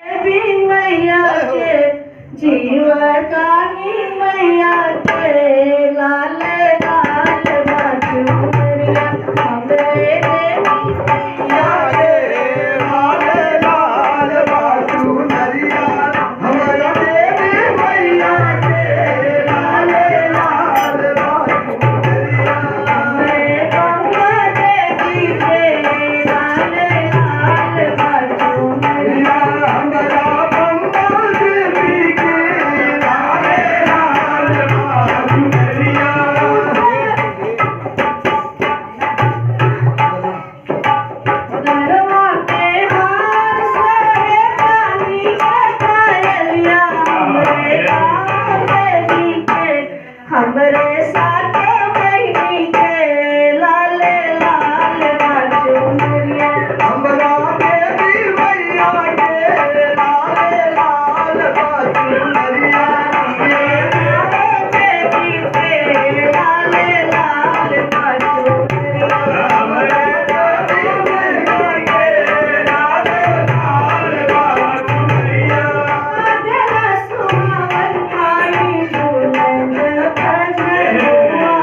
देवी मैया के जीवदानी मैया के लाल लाल बाजुरिया हमरे देवी मैया के लाल लाल बाजुरिया हमारा देवी मैया के लाल लाल बाजुरिया हमरे गंगा देवी के लाल लाल बाजुरिया हमारा गंगा देवी के लाल लाल बाजुरिया गरवा के हार सहे पानी के पायलिया हमरे गाँव देवी के हमरे साथ बहिनी के लाल लाल बाजुरिया हमारा देवी मैया के लाल लाल बाजुरिया देवी के लाल लाल बाजुरिया हमारा देवी मैया के लाल लाल बाजुरिया गला सुहावन भाई दुल्हन भजनुआ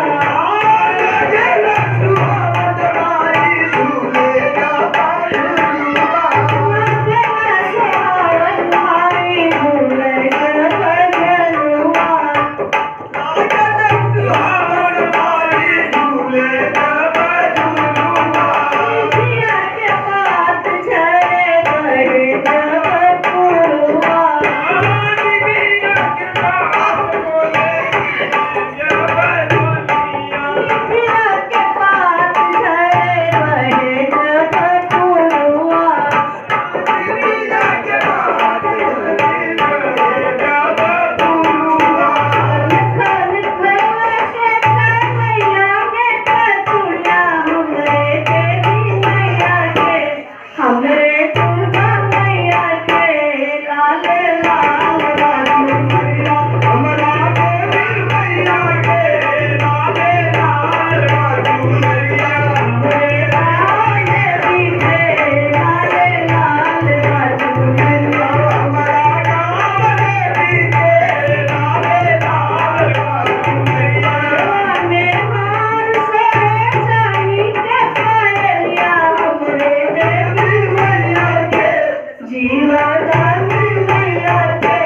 सुहावन भाई दुल्हन भजनुआ पिया के बात झरे बड़े जब पुरुआ पिया के बात झरे बड़े जब पुरुआ खन खैया के मैया के कचुरिया हमरे देवी मैया के हमरे दुर्गा मैया के लाल लाल बाजुरिया हमारा देवी मैया के लाल लाल बाजुरिया हमरे गाँव देवी के लाल लाल बाजुरिया हमारा गाँव देवी के लाल लाल बाजुरिया में हार से चांदी के पायलिया हमरे देवी मैया के जीवदानी मैया के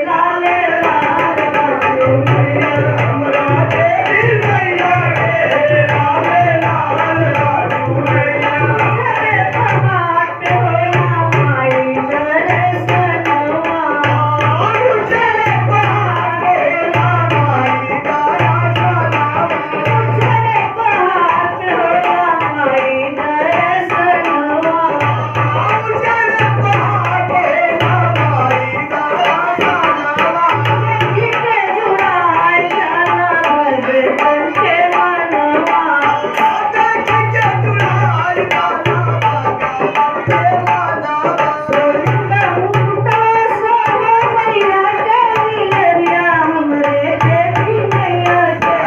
लाल लाल बाजुरिया हमारा देवी मैया के लाल लाल बाजुरिया झरे पहाड़ पे होला माई दर्शनवा चले पहाड़ होला माई दर्शनवा झरे पहाड़ पे होला माई दर्शनवा चले पहाड़ होला माई दर्शनवा इसे जुड़ाए जाना भगतन के मनवा बहुता सोहे मैया के मिलरिया हमरे देवी मैया के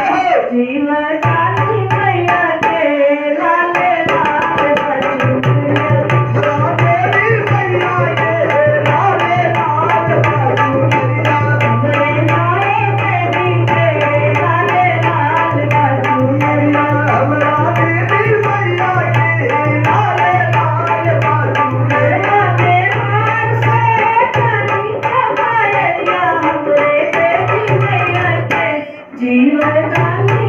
जीवदानी मैया के लाल लाल बाजुरिया हमरे नाए देवी के लाल लाल बाजुरिया में हार से चांदी के पायलिया हमरे देवी मैया के जीवदानी